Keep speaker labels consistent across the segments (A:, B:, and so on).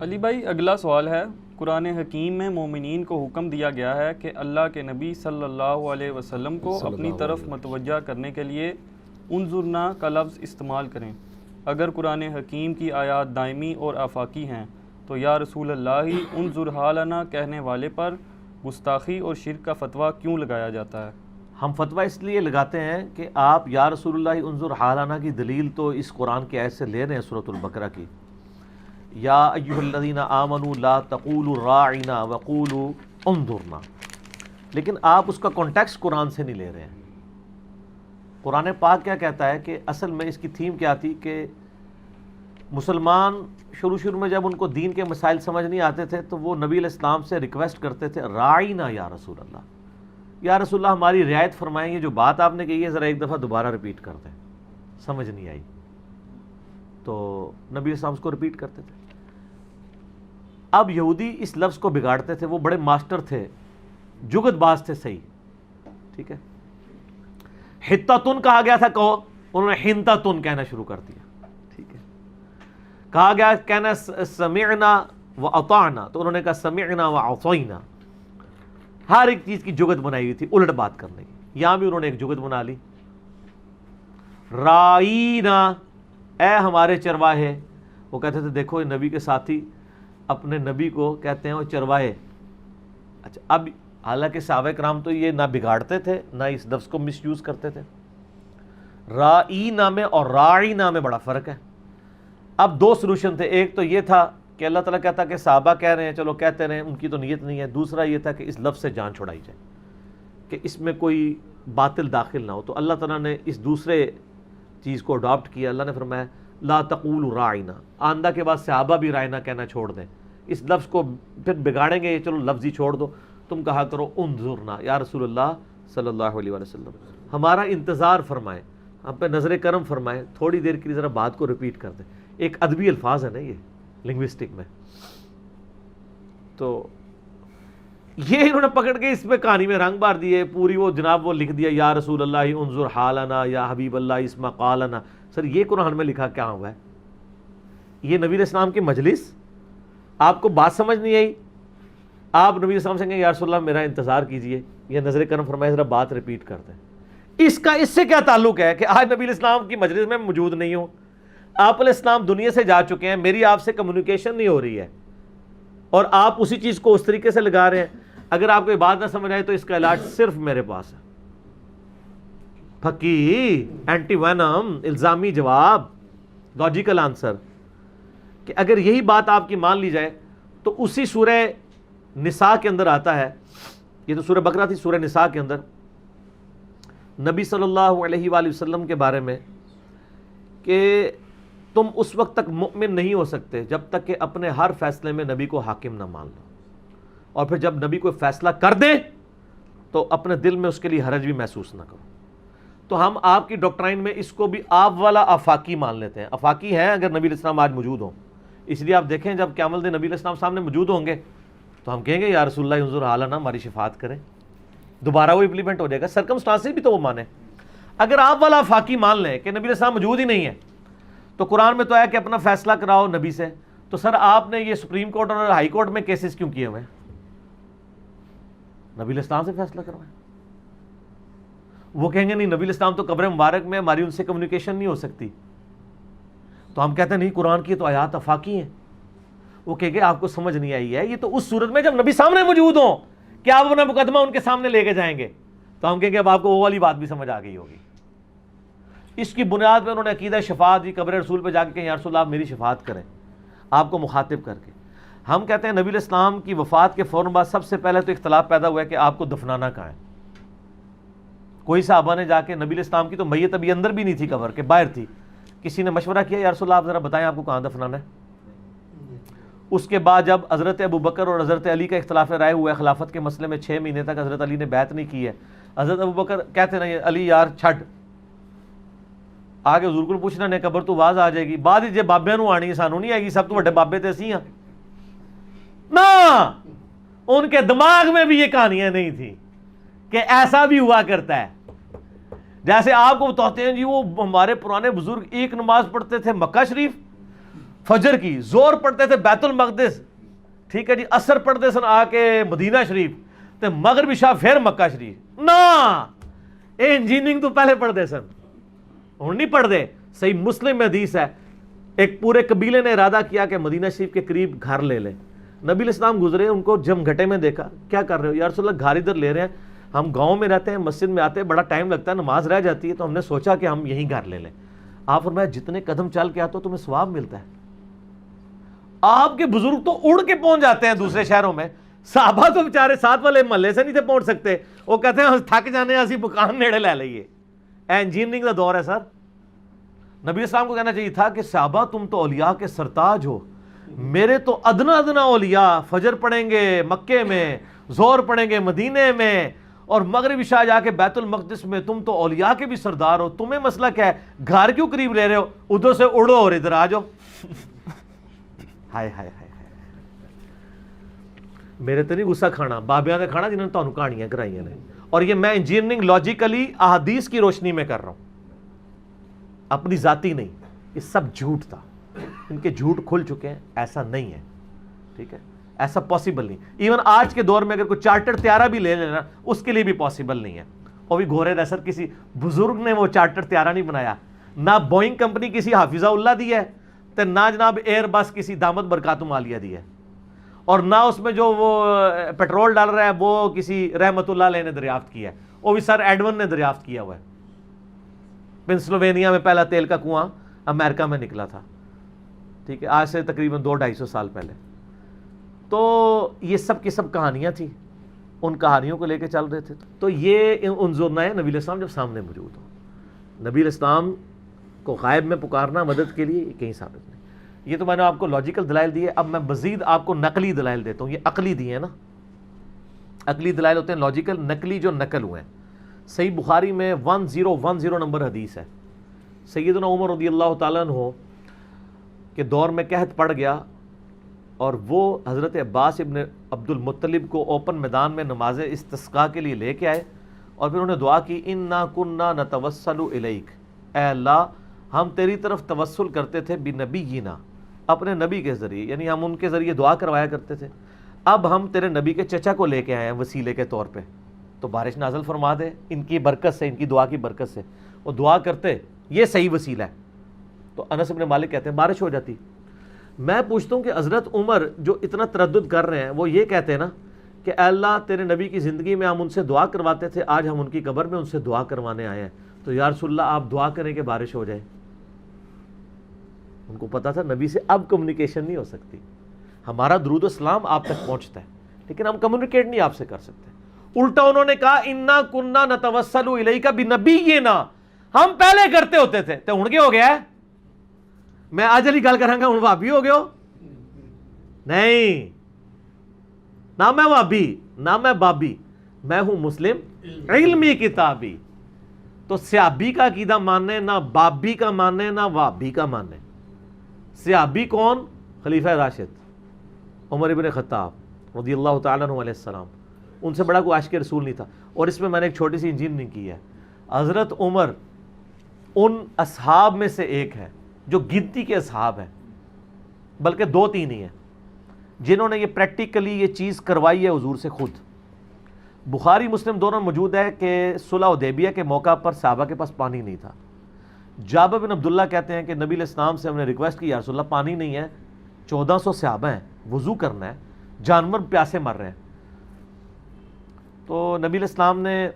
A: علی بھائی اگلا سوال ہے، قرآن حکیم میں مومنین کو حکم دیا گیا ہے کہ اللہ کے نبی صلی اللہ علیہ وسلم کو اپنی طرف متوجہ کرنے کے لیے انظرنا کا لفظ استعمال کریں۔ اگر قرآن حکیم کی آیات دائمی اور آفاقی ہیں تو یا رسول اللہ انظر حالنا کہنے والے پر گستاخی اور شرک کا فتویٰ کیوں لگایا جاتا ہے؟
B: ہم فتویٰ اس لیے لگاتے ہیں کہ آپ یا رسول اللہ انظر حالنا کی دلیل تو اس قرآن کی آیت سے لے رہے ہیں، سورۃ البقرہ کی، یا ایھا الذین آمنوا لا تقولوا راعنا وقولوا انظرنا، لیکن آپ اس کا کانٹیکسٹ قرآن سے نہیں لے رہے ہیں۔ قرآن پاک کیا کہتا ہے کہ اصل میں اس کی تھیم کیا تھی کہ مسلمان شروع میں جب ان کو دین کے مسائل سمجھ نہیں آتے تھے تو وہ نبی علیہ السلام سے ریکویسٹ کرتے تھے راعنا یا رسول اللہ، یا رسول اللہ ہماری رعایت فرمائیں، یہ جو بات آپ نے کہی ہے ذرا ایک دفعہ دوبارہ ریپیٹ کر دیں، سمجھ نہیں آئی، تو نبی علیہ السلام اس کو ریپیٹ کرتے تھے۔ اب یہودی اس لفظ کو بگاڑتے تھے، وہ بڑے ماسٹر تھے، جگت باز تھے، صحیح ٹھیک ہے، حتتن کہا گیا تھا کہو، انہوں نے حنتتن کہنا شروع کر دیا، ٹھیک ہے، کہا گیا کہنا سمعنا و اطعنا تو انہوں نے کہا سمعنا و عصینا، ہر ایک چیز کی جگت بنائی ہوئی تھی الٹ بات کرنے کی، یہاں بھی انہوں نے ایک جگت بنا لی۔ رائینا، اے ہمارے چرواہے، وہ کہتے تھے دیکھو یہ نبی کے ساتھی اپنے نبی کو کہتے ہیں وہ چرواہے۔ اچھا، اب حالانکہ صحابہ کرام تو یہ نہ بگاڑتے تھے نہ اس لفظ کو مس یوز کرتے تھے۔ رائینا میں اور راعینا میں بڑا فرق ہے۔ اب دو سلوشن تھے، ایک تو یہ تھا کہ اللہ تعالیٰ کہتا کہ صحابہ کہہ رہے ہیں چلو کہتے رہیں، ان کی تو نیت نہیں ہے، دوسرا یہ تھا کہ اس لفظ سے جان چھڑائی جائے کہ اس میں کوئی باطل داخل نہ ہو، تو اللہ تعالیٰ نے اس دوسرے چیز کو اڈاپٹ کیا۔ اللہ نے فرمایا لا تقولوا راعنا، آندہ کے بعد صحابہ بھی رائنا کہنا چھوڑ دیں، اس لفظ کو پھر بگاڑیں گے، چلو لفظ ہی چھوڑ دو، تم کہا کرو انظرنا یا رسول اللہ صلی اللہ علیہ وسلم، ہمارا انتظار فرمائیں، ہم پہ نظر کرم فرمائیں، تھوڑی دیر کے لیے ذرا بات کو ریپیٹ کر دیں۔ ایک ادبی الفاظ ہے نا یہ لنگوسٹک میں، تو یہ انہوں نے پکڑ کے اس میں کہانی میں رنگ بار دیے پوری، وہ جناب وہ لکھ دیا یا رسول اللہ انظر حالنا یا حبیب اللہ اسمع قالنا۔ سر یہ قرآن میں لکھا کیا ہوا ہے؟ یہ نبی علیہ السلام کی مجلس، آپ کو بات سمجھ نہیں آئی، آپ نبی علیہ السلام سے کہیں یا رسول اللہ میرا انتظار کیجئے یا نظر کرم فرمائے ذرا بات ریپیٹ کر دیں۔ اس کا اس سے کیا تعلق ہے کہ آج نبی علیہ السلام کی مجلس میں موجود نہیں ہوں، آپ علیہ السلام دنیا سے جا چکے ہیں، میری آپ سے کمیونیکیشن نہیں ہو رہی ہے، اور آپ اسی چیز کو اس طریقے سے لگا رہے ہیں۔ اگر آپ کو یہ بات نہ سمجھ آئے تو اس کا علاج صرف میرے پاس ہے، پھکی اینٹی وینم، الزامی جواب، لاجیکل آنسر، کہ اگر یہی بات آپ کی مان لی جائے تو اسی سورہ نساء کے اندر آتا ہے، یہ تو سورہ بقرہ تھی، سورہ نساء کے اندر نبی صلی اللہ علیہ وآلہ وسلم کے بارے میں کہ تم اس وقت تک مؤمن نہیں ہو سکتے جب تک کہ اپنے ہر فیصلے میں نبی کو حاکم نہ مان لو، اور پھر جب نبی کوئی فیصلہ کر دیں تو اپنے دل میں اس کے لیے حرج بھی محسوس نہ کرو۔ تو ہم آپ کی ڈاکٹرائن میں اس کو بھی آپ والا آفاقی مان لیتے ہیں، آفاقی ہیں اگر نبی علیہ السلام آج موجود ہوں، اس لیے آپ دیکھیں جب قیامت دن نبی علیہ السلام سامنے موجود ہوں گے تو ہم کہیں گے یا رسول اللہ انظر حالنا، ہماری شفاعت کریں، دوبارہ وہ امپلیمنٹ ہو جائے گا، سرکمسٹانسز بھی تو وہ مانیں۔ اگر آپ والا آفاقی مان لیں کہ نبی علیہ السلام موجود ہی نہیں ہے، تو قرآن میں تو ہے کہ اپنا فیصلہ کراؤ نبی سے، تو سر آپ نے یہ سپریم کورٹ اور ہائی کورٹ میں کیسز کیوں کیے ہوئے ہیں؟ نبی علیہ السلام سے فیصلہ کروائیں۔ وہ کہیں گے نہیں نبی علیہ السلام تو قبر مبارک میں، ہماری ان سے کمیونیکیشن نہیں ہو سکتی، تو ہم کہتے ہیں نہیں قرآن کی تو آیات آفاقی ہیں۔ وہ کہیں گے آپ کو سمجھ نہیں آئی ہے، یہ تو اس صورت میں جب نبی سامنے موجود ہوں کہ آپ اپنا مقدمہ ان کے سامنے لے کے جائیں گے، تو ہم کہیں گے اب آپ کو وہ والی بات بھی سمجھ آ گئی ہوگی۔ اس کی بنیاد پہ انہوں نے عقیدہ شفاعت دی، قبر رسول پہ جا کے کہیں یا رسول اللہ آپ میری شفاعت کریں، آپ کو مخاطب کر کے۔ ہم کہتے ہیں نبی علیہ السلام کی وفات کے فوراً بعد سب سے پہلے تو اختلاف پیدا ہوا ہے کہ آپ کو دفنانا کہاں ہے۔ کوئی صحابہ نے جا کے، نبی علیہ السلام کی تو میت ابھی اندر بھی نہیں تھی قبر کے، باہر تھی، کسی نے مشورہ کیا یا رسول اللہ آپ ذرا بتائیں آپ کو کہاں دفنانا ہے۔ اس کے بعد جب حضرت ابو بکر اور حضرت علی کا اختلاف رائے ہوا ہے خلافت کے مسئلے میں، 6 مہینے تک حضرت علی نے بیعت نہیں کی ہے، حضرت ابو بکر کہتے ہیں علی یار چھڈ، آگے حضور کو پوچھنا نے قبر تو آواز آ جائے گی، بعد جے بابے نو آنی سانو نہیں آئے گی، سب تو بڑے بابے تے اسی ہاں نا۔ ان کے دماغ میں بھی یہ کہانیاں نہیں تھی کہ ایسا بھی ہوا کرتا ہے۔ جیسے آپ کو بتاتے ہیں جی وہ ہمارے پرانے بزرگ ایک نماز پڑھتے تھے مکہ شریف، فجر کی، زور پڑھتے تھے بیت المقدس، ٹھیک ہے جی، اثر پڑھتے سن آ کے مدینہ شریف، تے مغرب عشاء پھر مکہ شریف، نا اے انجینئرنگ تو پہلے پڑھ دے سن، ہوں نہیں پڑھ دے۔ صحیح مسلم میں حدیث ہے، ایک پورے قبیلے نے ارادہ کیا کہ مدینہ شریف کے قریب گھر لے لیں، نبی علیہ السلام گزرے، ان کو جم گھٹے میں دیکھا، کیا کر رہے ہو؟ یا رسول اللہ گھر ادھر لے رہے ہیں، ہم گاؤں میں رہتے ہیں، مسجد میں آتے ہیں، بڑا ٹائم لگتا ہے، نماز رہ جاتی ہے، تو ہم نے سوچا کہ ہم یہیں گھر لے لیں۔ آپ فرمایا جتنے قدم چل کے آتے ہو تمہیں ثواب ملتا ہے۔ آپ کے بزرگ تو اڑ کے پہنچ جاتے ہیں دوسرے شہروں میں، صحابہ تو بیچارے ساتھ والے محلے سے نہیں تھے پہنچ سکتے، وہ کہتے ہیں تھک جانے اسی مکان نیڑے لے لئیے۔ انجینئرنگ کا دور ہے سر۔ نبی اسلام کو کہنا چاہیے تھا کہ صحابہ تم تو اولیاء کے سرتاج ہو، میرے تو ادنا ادنا اولیاء فجر پڑھیں گے مکے میں، زور پڑھیں گے مدینے میں، اور مغرب عشاء جا کے بیت المقدس میں، تم تو اولیاء کے بھی سردار ہو، تمہیں مسئلہ کیا ہے؟ گھر کیوں قریب لے رہے ہو؟ ادھر سے اڑو اور ادھر آ جاؤ۔ ہائے ہائے ہائے، میرے تو نہیں غصہ کھانا، بابیاں نے کھانا جنہوں نے تانوں کہانیاں کرائیاں نے، اور یہ میں انجینئرنگ لاجیکلی احادیث کی روشنی میں کر رہا ہوں، اپنی ذاتی نہیں۔ یہ سب جھوٹ تھا، ان کے جھوٹ کھل چکے ہیں، ایسا نہیں ہے، ٹھیک ہے، ایسا پاسبل نہیں۔ ایون آج کے دور میں اگر کوئی چارٹر طیارہ بھی لے لینا، اس کے لیے بھی پاسبل نہیں ہے۔ وہ بھی گھورے سر کسی بزرگ نے وہ چارٹر طیارہ نہیں بنایا، نہ بوئنگ کمپنی کسی حافظہ اللہ دی ہے، تو نہ جناب ایئر بس کسی دامت برکاتم عالیہ دی ہے، اور نہ اس میں جو وہ پیٹرول ڈال رہا ہے وہ کسی رحمت اللہ علیہ نے دریافت کیا ہے، وہ بھی سر ایڈون نے دریافت کیا ہوا ہے۔ پنسلوینیا میں پہلا تیل کا کنواں امریکہ میں نکلا تھا، ٹھیک ہے، آج سے تقریباً 200-250 سال پہلے۔ تو یہ سب کی سب کہانیاں تھیں، ان کہانیوں کو لے کے چل رہے تھے۔ تو یہ انظرنا ہے نبی علیہ السلام جب سامنے موجود ہو، نبی علیہ السلام کو غائب میں پکارنا مدد کے لیے کہیں ثابت نہیں۔ یہ تو میں نے آپ کو لاجیکل دلائل دیے، اب میں مزید آپ کو نقلی دلائل دیتا ہوں۔ یہ عقلی دیے ہیں نا، عقلی دلائل ہوتے ہیں لاجیکل، نقلی جو نقل ہوئے ہیں۔ صحیح بخاری میں 1010 نمبر حدیث ہے، سیدنا عمر رضی اللہ تعالیٰ عنہ کے دور میں قحط پڑ گیا، اور وہ حضرت عباس ابن عبد المطلب کو اوپن میدان میں نماز استسقاء کے لیے لے کے آئے، اور پھر انہوں نے دعا کی، انا کننا نتوسل الیک، اے اللہ ہم تیری طرف توسل کرتے تھے بنبینا، اپنے نبی کے ذریعے، یعنی ہم ان کے ذریعے دعا کروایا کرتے تھے، اب ہم تیرے نبی کے چچا کو لے کے آئے ہیں وسیلے کے طور پہ، تو بارش نازل فرما دے ان کی برکت سے، ان کی دعا کی برکت سے۔ وہ دعا کرتے، یہ صحیح وسیلہ ہے، تو انس بن مالک کہتے ہیں بارش ہو جاتی۔ میں پوچھتا ہوں کہ حضرت عمر جو اتنا تردد کر رہے ہیں، وہ یہ کہتے ہیں نا کہ اے اللہ تیرے نبی کی زندگی میں ہم ان سے دعا کرواتے تھے، آج ہم ان کی قبر میں ان سے دعا کروانے آئے ہیں، تو یا رسول اللہ آپ دعا کریں کہ بارش ہو جائے۔ ان کو پتا تھا نبی سے اب کمیونیکیشن نہیں ہو سکتی، ہمارا درود و سلام آپ تک پہنچتا ہے لیکن ہم کمیونیکیٹ نہیں آپ سے کر سکتے۔ الٹا انہوں نے کہا انا کننا نتوسل الیک بنبینا، ہم پہلے کرتے ہوتے تھے، تو ہن کے ہو گیا ہے؟ میں آج علی گل کراں گا ہن وہابی ہو گئے ہو؟ نہیں، نہ میں وہابی نہ میں بابی، میں ہوں مسلم علمی کتابی۔ تو سیابی کا عقیدہ ماننے، نہ بابی کا ماننے، نہ وہابی کا ماننے۔ سیابی کون؟ خلیفہ راشد عمر ابن خطاب رضی اللہ تعالیٰ عنہ علیہ السلام، ان سے بڑا کوئی عاشق رسول نہیں تھا۔ اور اس میں میں نے ایک چھوٹی سی انجینئرنگ کی ہے، حضرت عمر ان اصحاب میں سے ایک ہے جو گنتی کے اصحاب ہیں، بلکہ 2-3 ہی ہیں، جنہوں نے یہ پریکٹیکلی یہ چیز کروائی ہے حضور سے خود۔ بخاری مسلم دونوں موجود ہے کہ صلح حدیبیہ کے موقع پر صحابہ کے پاس پانی نہیں تھا۔ جابر بن عبداللہ کہتے ہیں کہ نبی علیہ السلام سے ہم نے ریکویسٹ کی، یا رسول اللہ پانی نہیں ہے، 1400 صحابہ ہیں، وضو کرنا ہے، جانور پیاسے مر رہے ہیں۔ تو نبی علیہ السلام نے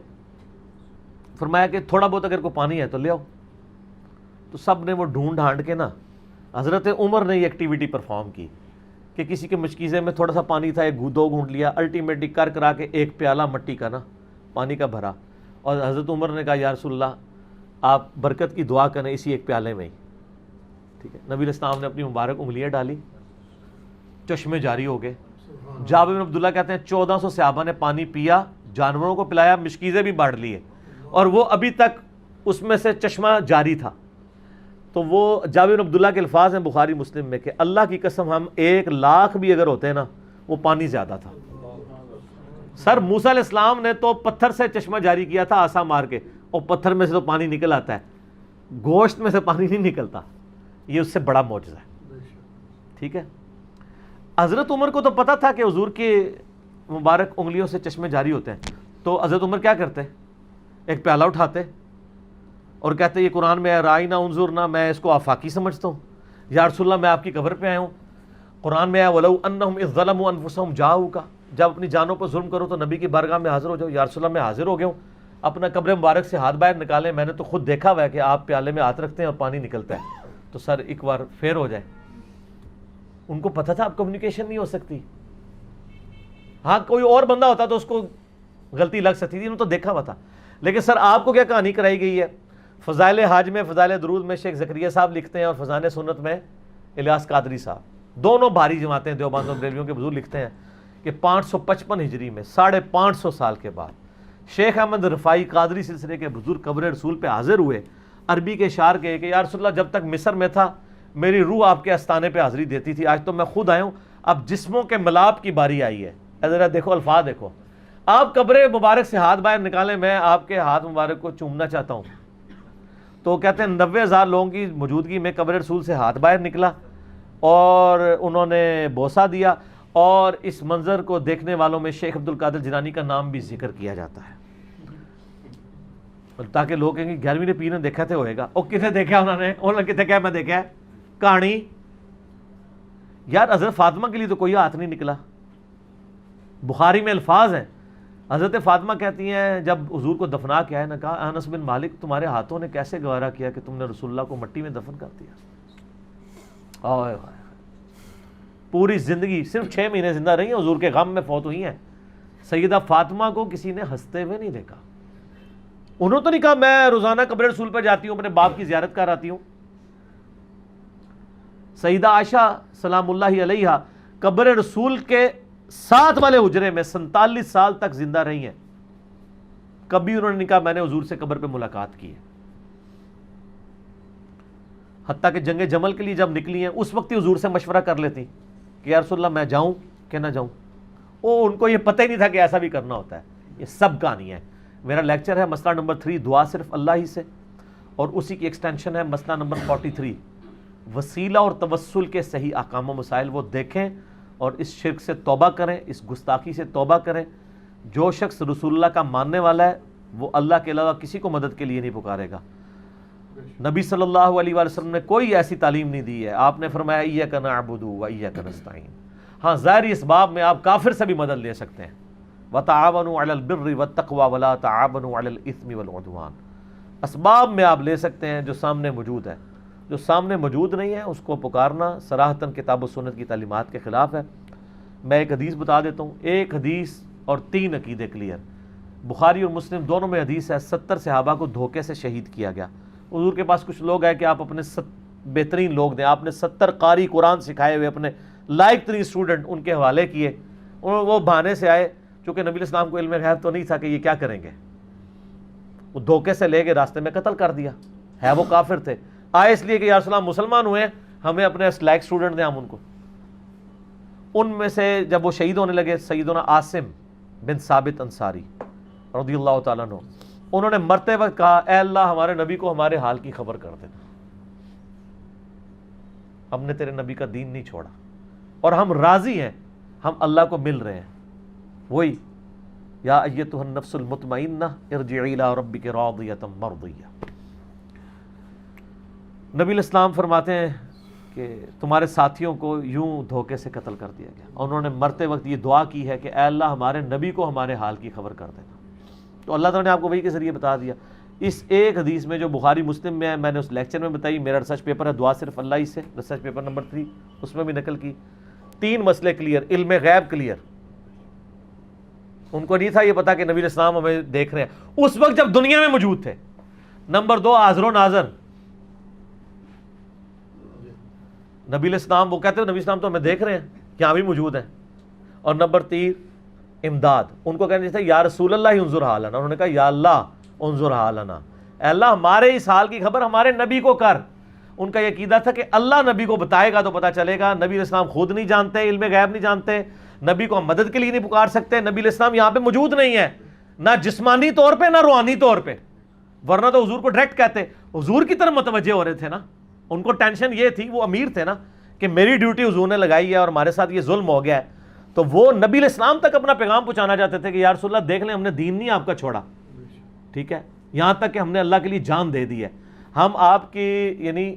B: فرمایا کہ تھوڑا بہت اگر کوئی پانی ہے تو لے آؤ۔ تو سب نے وہ ڈھونڈ ڈھانڈ کے نا، حضرت عمر نے یہ ایکٹیویٹی پرفارم کی کہ کسی کے مشکیزے میں تھوڑا سا پانی تھا، 1-2 گھونٹ لیا، الٹیمیٹلی کر کرا کے ایک پیالہ مٹی کا نا پانی کا بھرا، اور حضرت عمر نے کہا یا رسول اللہ آپ برکت کی دعا کریں اسی ایک پیالے میں ہی، ٹھیک ہے۔ نبی علیہ السلام نے اپنی مبارک انگلیاں ڈالی، چشمے جاری ہو گئے۔ جابر بن عبداللہ کہتے ہیں 1400 صحابہ نے پانی پیا، جانوروں کو پلایا، مشکیزیں بھی بانٹ لیے، اور وہ ابھی تک اس میں سے چشمہ جاری تھا۔ تو وہ جابر بن عبداللہ کے الفاظ ہیں بخاری مسلم میں کہ اللہ کی قسم ہم 1,00,000 بھی اگر ہوتے ہیں نا، وہ پانی زیادہ تھا۔ سر موسیٰ علیہ السلام نے تو پتھر سے چشمہ جاری کیا تھا آسا مار کے، اور پتھر میں سے تو پانی نکل آتا ہے، گوشت میں سے پانی نہیں نکلتا۔ یہ اس سے بڑا معجزہ ہے، ٹھیک ہے. حضرت عمر کو تو پتا تھا کہ حضور کے مبارک انگلیوں سے چشمے جاری ہوتے ہیں, تو حضرت عمر کیا کرتے, ایک پیالہ اٹھاتے اور کہتے یہ قرآن میں ہے رائنا انظرنا, میں اس کو آفاقی سمجھتا ہوں, یا رسول اللہ میں آپ کی قبر پہ آیا ہوں, قرآن میں ہے وَلَوْ أَنَّهُمْ إِذْ ظَلَمُوا أَنفُسَهُمْ جَاءُوكَ, جب اپنی جانوں پر ظلم کرو تو نبی کی بارگاہ میں حاضر ہو جاؤ, یا رسول اللہ میں حاضر ہو گیا ہوں, اپنا قبر مبارک سے ہاتھ باہر نکالیں, میں نے تو خود دیکھا ہوا ہے کہ آپ پیالے میں ہاتھ رکھتے ہیں اور پانی نکلتا ہے, تو سر ایک بار پھیر ہو جائے. ان کو پتہ تھا اب کمیونیکیشن نہیں ہو سکتی. ہاں کوئی اور بندہ ہوتا تو اس کو غلطی لگ سکتی تھی, انہوں نے تو دیکھا ہوا تھا. لیکن سر آپ کو کیا کہانی کرائی گئی ہے؟ فضائل حاج میں, فضائل درود میں شیخ زکریا صاحب لکھتے ہیں, اور فضائل سنت میں الیاس قادری صاحب, دونوں بھاری جماعتیں دیوبند اور بریلویوں کے بزرگ لکھتے ہیں کہ 555 ہجری میں 550 سال کے بعد شیخ احمد رفاعی قادری سلسلے کے بزرگ قبر رسول پہ حاضر ہوئے, عربی کے اشعار کہے کہ یا رسول اللہ جب تک مصر میں تھا میری روح آپ کے آستانے پہ حاضری دیتی تھی, آج تو میں خود آیا ہوں, اب جسموں کے ملاپ کی باری آئی ہے. ذرا دیکھو الفاظ دیکھو, آپ قبر مبارک سے ہاتھ باہر نکالیں, میں آپ کے ہاتھ مبارک کو چومنا چاہتا ہوں. تو کہتے ہیں 90,000 لوگوں کی موجودگی میں قبر رسول سے ہاتھ باہر نکلا اور انہوں نے بوسہ دیا, اور اس منظر کو دیکھنے والوں میں شیخ عبد القادر جیلانی کا نام بھی ذکر کیا جاتا ہے, تاکہ لوگ کہیں گے 11ویں پیر نے دیکھا تھے ہوئے گا. اور کسے دیکھا انہوں نے کتنے کہا میں دیکھا ہے کہانی. یار حضرت فاطمہ کے لیے تو کوئی ہاتھ نہیں نکلا. بخاری میں الفاظ ہیں, حضرت فاطمہ کہتی ہیں جب حضور کو دفنا کے آئے نا, کہا انس بن مالک تمہارے ہاتھوں نے کیسے گوارا کیا کہ تم نے رسول اللہ کو مٹی میں دفن کر دیا. آئے آئے, پوری زندگی صرف 6 مہینے زندہ رہی ہیں, حضور کے غم میں فوت ہوئی ہیں. سیدہ فاطمہ کو کسی نے ہنستے ہوئے نہیں دیکھا. انہوں تو نہیں کہا میں روزانہ قبر رسول پر جاتی ہوں, اپنے باپ کی زیارت کر آتی ہوں. سیدہ عائشہ سلام اللہ علیہا قبر رسول کے ساتھ والے حجرے میں 47 سال تک زندہ رہی ہیں, کبھی انہوں نے نہیں کہا میں نے حضور سے قبر پہ ملاقات کی ہے. حتیٰ کہ جنگ جمل کے لیے جب نکلی ہیں اس وقت ہی حضور سے مشورہ کر لیتی کہ یا رسول اللہ میں جاؤں کہ نہ جاؤں. ان کو یہ پتہ ہی نہیں تھا کہ ایسا بھی کرنا ہوتا ہے. یہ سب کہانی ہے. میرا لیکچر ہے مسئلہ نمبر 3 دعا صرف اللہ ہی سے, اور اسی کی ایکسٹینشن ہے مسئلہ نمبر 43 وسیلہ اور توسل کے صحیح احکام و مسائل. وہ دیکھیں اور اس شرک سے توبہ کریں, اس گستاخی سے توبہ کریں. جو شخص رسول اللہ کا ماننے والا ہے وہ اللہ کے علاوہ کسی کو مدد کے لیے نہیں پکارے گا. نبی صلی اللہ علیہ وآلہ وسلم نے کوئی ایسی تعلیم نہیں دی ہے. آپ نے فرمایا ایاک نعبد و ایاک نستعین. ہاں ظاہری اسباب میں آپ کافر سے بھی مدد لے سکتے ہیں. وتعاونوا علی البر والتقوی ولا تعاونوا علی الاثم والعدوان. اسباب میں آپ لے سکتے ہیں جو سامنے موجود ہے. جو سامنے موجود نہیں ہے اس کو پکارنا صراحتاً کتاب و سنت کی تعلیمات کے خلاف ہے. میں ایک حدیث بتا دیتا ہوں, ایک حدیث اور 3 عقیدے کلیئر. بخاری اور مسلم دونوں میں حدیث ہے 70 صحابہ کو دھوکے سے شہید کیا گیا. حضور کے پاس کچھ لوگ ہیں کہ آپ اپنے بہترین لوگ دیں, آپ نے 70 قاری قرآن سکھائے ہوئے اپنے لائق ترین اسٹوڈنٹ ان کے حوالے کیے. وہ بہانے سے آئے, چونکہ نبی الاسلام کو علم غیب تو نہیں تھا کہ یہ کیا کریں گے, وہ دھوکے سے لے کے راستے میں قتل کر دیا. ہے وہ کافر تھے, آئے اس لیے کہ یا رسول اللہ مسلمان ہوئے ہیں, ہمیں اپنے لائق اسٹوڈنٹ دیں ہم ان کو. ان میں سے جب وہ شہید ہونے لگے سیدنا عاصم بن ثابت انصاری رضی اللہ تعالیٰ عنہ, انہوں نے مرتے وقت کہا اے اللہ ہمارے نبی کو ہمارے حال کی خبر کر دینا, ہم نے تیرے نبی کا دین نہیں چھوڑا اور ہم راضی ہیں, ہم اللہ کو مل رہے ہیں. وہی یا ایتھا النفس المطمئنہ ارجعی الی ربک راضیۃ مرضیہ. نبی الاسلام فرماتے ہیں کہ تمہارے ساتھیوں کو یوں دھوکے سے قتل کر دیا گیا. انہوں نے مرتے وقت یہ دعا کی ہے کہ اے اللہ ہمارے نبی کو ہمارے حال کی خبر کر دینا. تو اللہ تعالیٰ نے آپ کو وحی کے ذریعے بتا دیا. اس ایک حدیث میں جو بخاری مسلم میں ہے, میں نے اس لیکچر میں بتائی, میرا ریسرچ پیپر ہے دعا صرف اللہ ہی سے, ریسرچ پیپر نمبر 3, اس میں بھی نقل کی. 3 مسئلے کلیئر, علم غیب کلیئر. ان کو نہیں تھا یہ پتا کہ نبی الاسلام ہمیں دیکھ رہے ہیں اس وقت جب دنیا میں موجود تھے. نمبر 2 حاضر و ناظر. نبی الاسلام وہ کہتے ہیں نبی الاسلام تو ہمیں دیکھ رہے ہیں, یہاں بھی موجود ہیں. اور نمبر 3 امداد. ان کو کہنا چاہیے یا رسول اللہ انظر حالنا, انہوں نے کہا یا اللہ انظر حالنا, اے اللہ ہمارے اس حال کی خبر ہمارے نبی کو کر. ان کا یہ عقیدہ تھا کہ اللہ نبی کو بتائے گا تو پتہ چلے گا. نبی الاسلام خود نہیں جانتے, علم غیب نہیں جانتے, نبی کو ہم مدد کے لیے نہیں پکار سکتے. نبی الاسلام یہاں پہ موجود نہیں ہے, نہ جسمانی طور پہ نہ روحانی طور پہ, ورنہ تو حضور کو ڈائریکٹ کہتے. حضور کی طرف متوجہ ہو رہے تھے نا, ان کو ٹینشن یہ تھی, وہ امیر تھے نا, کہ میری ڈیوٹی حضور نے لگائی ہے اور ہمارے ساتھ یہ ظلم ہو گیا ہے، تو وہ نبی علیہ السلام تک اپنا پیغام پہنچانا چاہتے تھے کہ یا رسول اللہ دیکھ لیں ہم نے دین نہیں آپ کا چھوڑا، ٹھیک ہے، یہاں تک کہ ہم نے اللہ کے لیے جان دے دی ہے، ہم آپ کی یعنی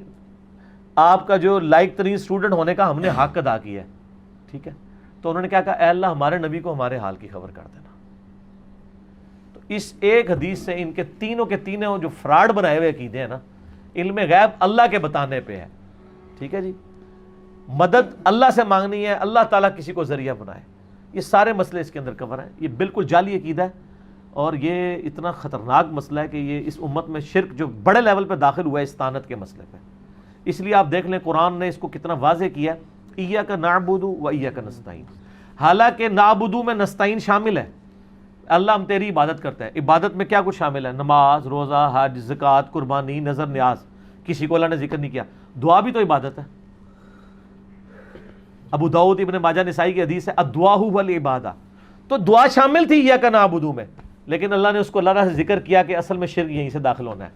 B: آپ کا جو لائق ترین اسٹوڈنٹ ہونے کا ہم نے حق ادا کیا ہے، ٹھیک ہے۔ تو انہوں نے کیا کہا، اے اللہ ہمارے نبی کو ہمارے حال کی خبر کر دینا۔ تو اس ایک حدیث سے ان کے تینوں جو فراڈ بنائے ہوئے عقیدے ہیں نا، علم غیب اللہ کے بتانے پہ ہے، ٹھیک ہے جی، مدد اللہ سے مانگنی ہے، اللہ تعالیٰ کسی کو ذریعہ بنائے، یہ سارے مسئلے اس کے اندر کور ہیں۔ یہ بالکل جعلی عقیدہ ہے اور یہ اتنا خطرناک مسئلہ ہے کہ یہ اس امت میں شرک جو بڑے لیول پہ داخل ہوا ہے استانت کے مسئلے پہ، اس لیے آپ دیکھ لیں قرآن نے اس کو کتنا واضح کیا، ایاک نعبد و ایاک نستعین، حالانکہ نعبد میں نستعین شامل ہے، اللہ ہم تیری عبادت کرتے ہیں، عبادت میں کیا کچھ شامل ہے، نماز، روزہ، حج، زکوٰۃ، قربانی، نظر، نیاز، کسی کو اللہ نے ذکر نہیں کیا، دعا بھی تو عبادت ہے۔ ابو داؤد، ابن ماجہ، نسائی کی حدیث ہے الدعاء هو العبادہ، تو دعا شامل تھی ایاک نعبد میں، لیکن اللہ نے اس کو اللہ سے ذکر کیا کہ اصل میں شرک یہیں سے داخل ہونا ہے۔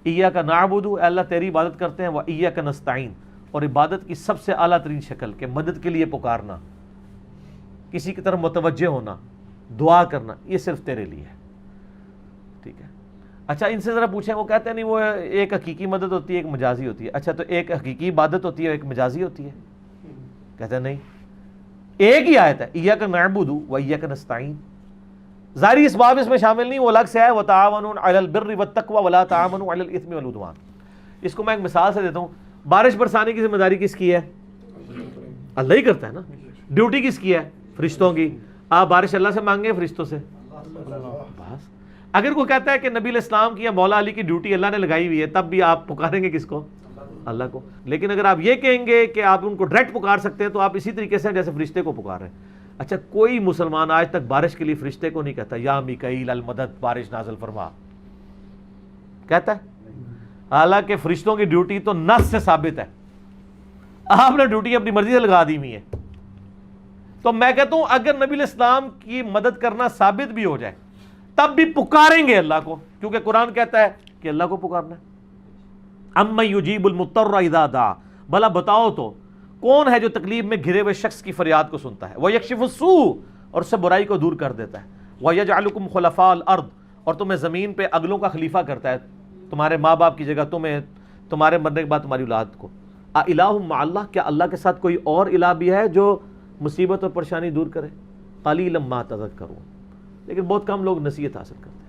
B: ایاک نعبد، اے اللہ تیری عبادت کرتے ہیں، و ایاک نستعین، اور عبادت کی سب سے اعلیٰ ترین شکل کہ مدد کے لیے پکارنا، کسی کی طرف متوجہ ہونا، دعا کرنا، یہ صرف تیرے لیے ہے، ٹھیک ہے۔ اچھا ان سے ذرا پوچھیں، وہ کہتے ہیں نہیں وہ ایک حقیقی مدد ہوتی ہے ایک مجازی ہوتی ہے، اچھا تو ایک حقیقی عبادت ہوتی ہے ایک مجازی ہوتی ہے؟ کہتے ہیں نہیں، ایک ہی آیت ہے ایاک نعبد و ایاک نستعین، ظاہری اسباب اس میں شامل نہیں، وہ الگ سے ہے وتعاونوا علی البر والتقوی ولا تعاونوا علی الاثم والعدوان۔ اس کو میں ایک مثال سے دیتا ہوں، بارش برسانے کی ذمہ داری کس کی ہے؟ اللہ ہی کرتا ہے نا۔ ڈیوٹی کس کی ہے؟ فرشتوں کی۔ آپ بارش اللہ سے مانگیں فرشتوں سے؟ بس اگر کوئی کہتا ہے کہ نبی علیہ السلام کی یا مولا علی کی ڈیوٹی اللہ نے لگائی ہوئی ہے، تب بھی آپ پکاریں گے کس کو؟ اللہ کو۔ لیکن اگر آپ یہ کہیں گے کہ آپ ان کو ڈائریکٹ پکار سکتے ہیں تو آپ اسی طریقے سے جیسے فرشتے کو پکار رہے ہیں۔ اچھا کوئی مسلمان آج تک بارش کے لیے فرشتے کو نہیں کہتا یا میکائیل المدد بارش نازل فرما، کہتا ہے؟ حالانکہ فرشتوں کی ڈیوٹی تو نص سے ثابت ہے، آپ نے ڈیوٹی اپنی مرضی سے لگا دی ہوئی ہے۔ تو میں کہتا ہوں اگر نبی علیہ السلام کی مدد کرنا ثابت بھی ہو جائے تب بھی پکاریں گے اللہ کو، کیونکہ قرآن کہتا ہے کہ اللہ کو پکارنا ہے۔ اَمَّن يُجِيبُ الْمُضْطَرَّ إِذَا دَعَا، بھلا بتاؤ تو کون ہے جو تکلیف میں گھرے ہوئے شخص کی فریاد کو سنتا ہے، وَيَكْشِفُ السُّوءَ، اور اس سے برائی کو دور کر دیتا ہے، وَيَجْعَلُكُمْ خُلَفَاءَ الْأَرْضِ، اور تمہیں زمین پہ اگلوں کا خلیفہ کرتا ہے، تمہارے ماں باپ کی جگہ تمہیں، تمہارے مرنے کے بعد تمہاری اولاد کو۔ اِلَٰهٌ مَعَ اللَّهِ، کیا اللہ کے ساتھ کوئی اور الہ بھی ہے جو مصیبت اور پریشانی دور کرے؟ قَلِيلًا مَا تَذَكَّرُونَ، لیکن بہت کم لوگ نصیحت حاصل کرتے ہیں۔